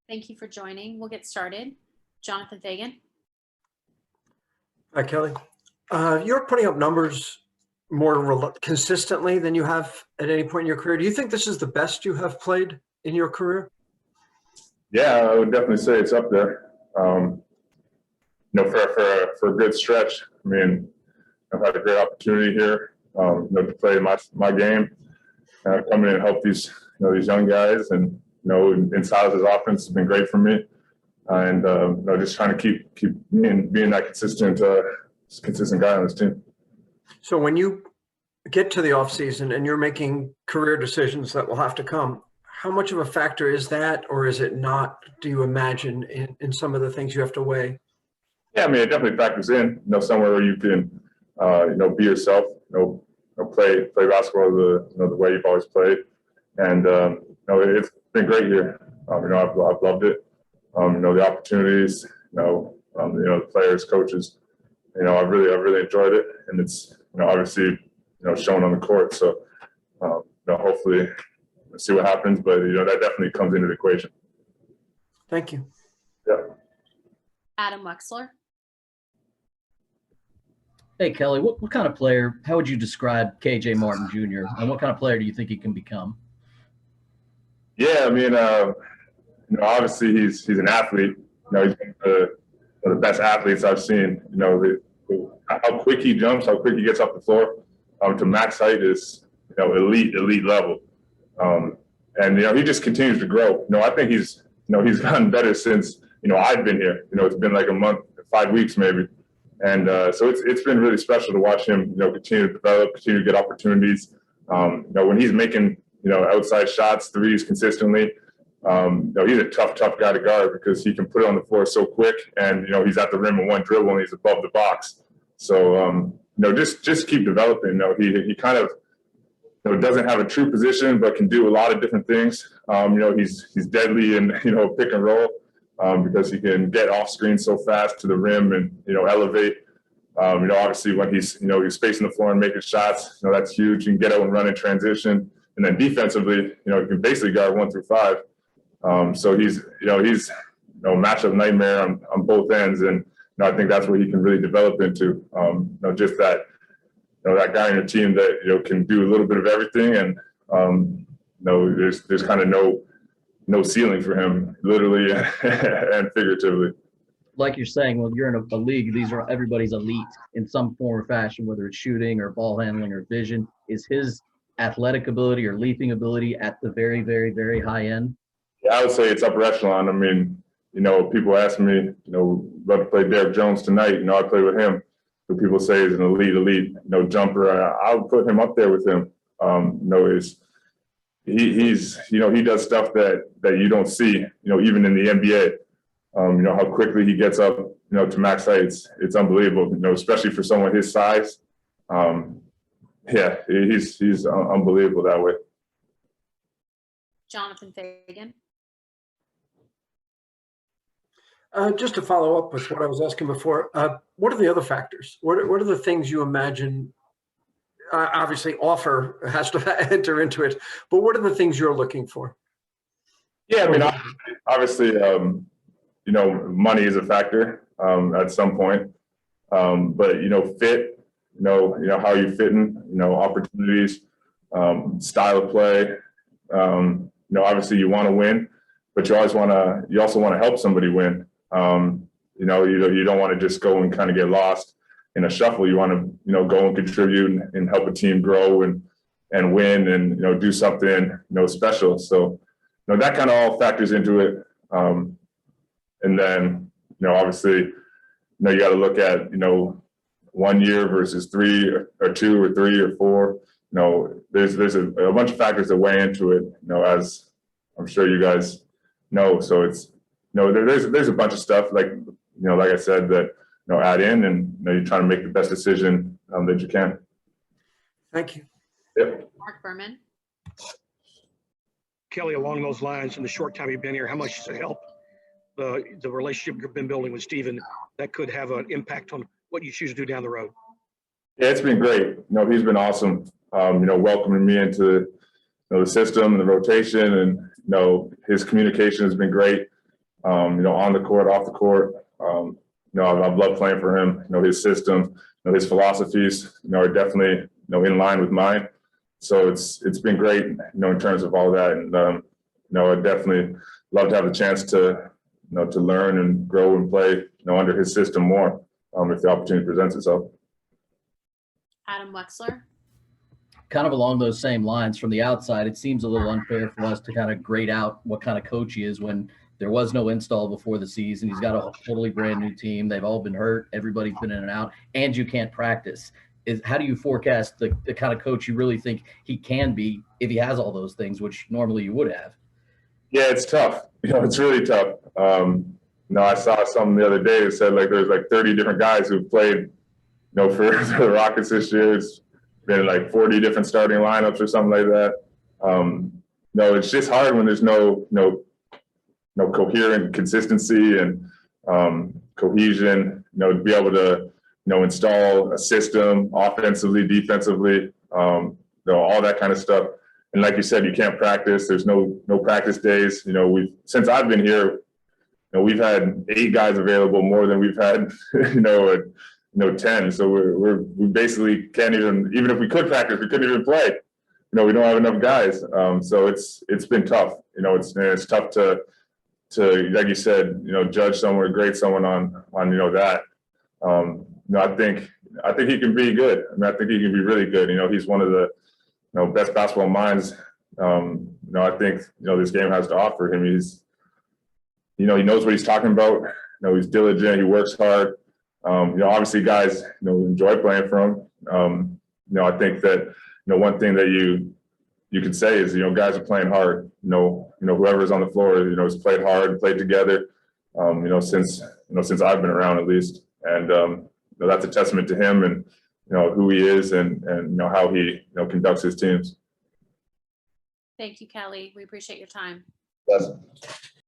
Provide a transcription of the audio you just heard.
Thank you for joining. We'll get started. Jonathan Fagan. Hi, Kelly. You're putting up numbers more consistently than you have at any point in your career. Do you think this is the best you have played in your career? Yeah, I would definitely say it's up there. For a good stretch. I mean, I've had a great opportunity here, to play my game, come in and help these young guys, and in Silas' offense has been great for me, and just trying to keep being that consistent guy on this team. So when you get to the offseason and you're making career decisions that will have to come, how much of a factor is that, or is it not, do you imagine, in some of the things you have to weigh? Yeah, I mean, it definitely factors in, somewhere where you can, be yourself, play basketball the way you've always played. And, it's been great here. I've loved it. The opportunities, the players, coaches, I've really enjoyed it. And it's, obviously, shown on the court. So, hopefully we'll see what happens, but, that definitely comes into the equation. Thank you. Yeah. Adam Wexler. Hey, Kelly, what kind of player, how would you describe KJ Martin Jr., and what kind of player do you think he can become? Yeah, I mean, obviously he's an athlete. He's one of the best athletes I've seen. How quick he jumps, how quick he gets off the floor to max height is, elite level. And he just continues to grow. I think he's gotten better since, I've been here. It's been like a month, 5 weeks maybe. And so it's been really special to watch him, continue to develop, continue to get opportunities. When he's making, outside shots, threes consistently, he's a tough guy to guard because he can put it on the floor so quick, and he's at the rim in one dribble and he's above the box. So just keep developing. He kind of doesn't have a true position, but can do a lot of different things. He's deadly in pick and roll. Because he can get off screen so fast to the rim and, elevate. Obviously when he's spacing the floor and making shots, that's huge. You can get out and run in transition. And then defensively, he can basically guard 1 through 5. So he's matchup nightmare on both ends. And, I think that's what he can really develop into. Just that, that guy on your team that, can do a little bit of everything. And, there's kind of no ceiling for him, literally and figuratively. Like you're saying, well, you're in a league, everybody's elite in some form or fashion, whether it's shooting or ball handling or vision. Is his athletic ability or leaping ability at the very, very, very high end? Yeah, I would say it's upper echelon. I mean, people ask me, about to play Derrick Jones tonight. I play with him. Who people say is an elite, jumper. I would put him up there with him. He does stuff that you don't see, even in the NBA. How quickly he gets up, to max heights. It's unbelievable, especially for someone his size. Yeah, he's unbelievable that way. Jonathan Fagan. Just to follow up with what I was asking before, what are the other factors? What are the things you imagine? Obviously, offer has to enter into it, but what are the things you're looking for? Yeah, I mean, obviously, money is a factor at some point, but fit, how you're fitting, opportunities, style of play. Obviously, you want to win, but you also want to help somebody win. You don't want to just go and kind of get lost in a shuffle. You want to, go and contribute and help a team grow and win and, do something, special. So, that kind of all factors into it. And then, obviously, you got to look at, 1 year versus 3 or 2 or 3 or 4. There's a bunch of factors that weigh into it, as I'm sure you guys know. So it's, there's a bunch of stuff like I said that, add in, and you're trying to make the best decision that you can. Thank you. Yep. Mark Berman. Kelly, along those lines, in the short time you've been here, how much does it help the relationship you've been building with Stephen that could have an impact on what you choose to do down the road? Yeah, it's been great. He's been awesome. Welcoming me into the system and the rotation, and his communication has been great. on the court, off the court. I've loved playing for him. His system, his philosophies, are definitely, in line with mine. So it's been great, in terms of all that. And, I definitely love to have the chance to, to learn and grow and play, under his system more, if the opportunity presents itself. Adam Wexler. Kind of along those same lines, from the outside, it seems a little unfair for us to kind of grade out what kind of coach he is when there was no install before the season. He's got a totally brand new team. They've all been hurt. Everybody's been in and out, and you can't practice. How do you forecast the kind of coach you really think he can be if he has all those things, which normally you would have? Yeah, it's tough. It's really tough. I saw something the other day that said there's 30 different guys who've played, for the Rockets this year. It's been 40 different starting lineups or something like that. It's just hard when there's no coherent consistency and cohesion, to be able to, install a system offensively, defensively, all that kind of stuff. And like you said, you can't practice. There's no practice days. Since I've been here, we've had 8 guys available, more than we've had, 10. So we basically can't even if we could practice, we couldn't even play. We don't have enough guys. So it's been tough. It's tough to like you said, judge someone or grade someone on that. I think he can be good. I think he can be really good. He's one of the best basketball minds. I think this game has to offer him. He knows what he's talking about. He's diligent. He works hard. Obviously guys enjoy playing for him. I think that one thing that you could say is guys are playing hard. Whoever's on the floor has played hard, played together. Since I've been around at least, and that's a testament to him and who he is and how he conducts his teams. Thank you, Kelly. We appreciate your time. Yes.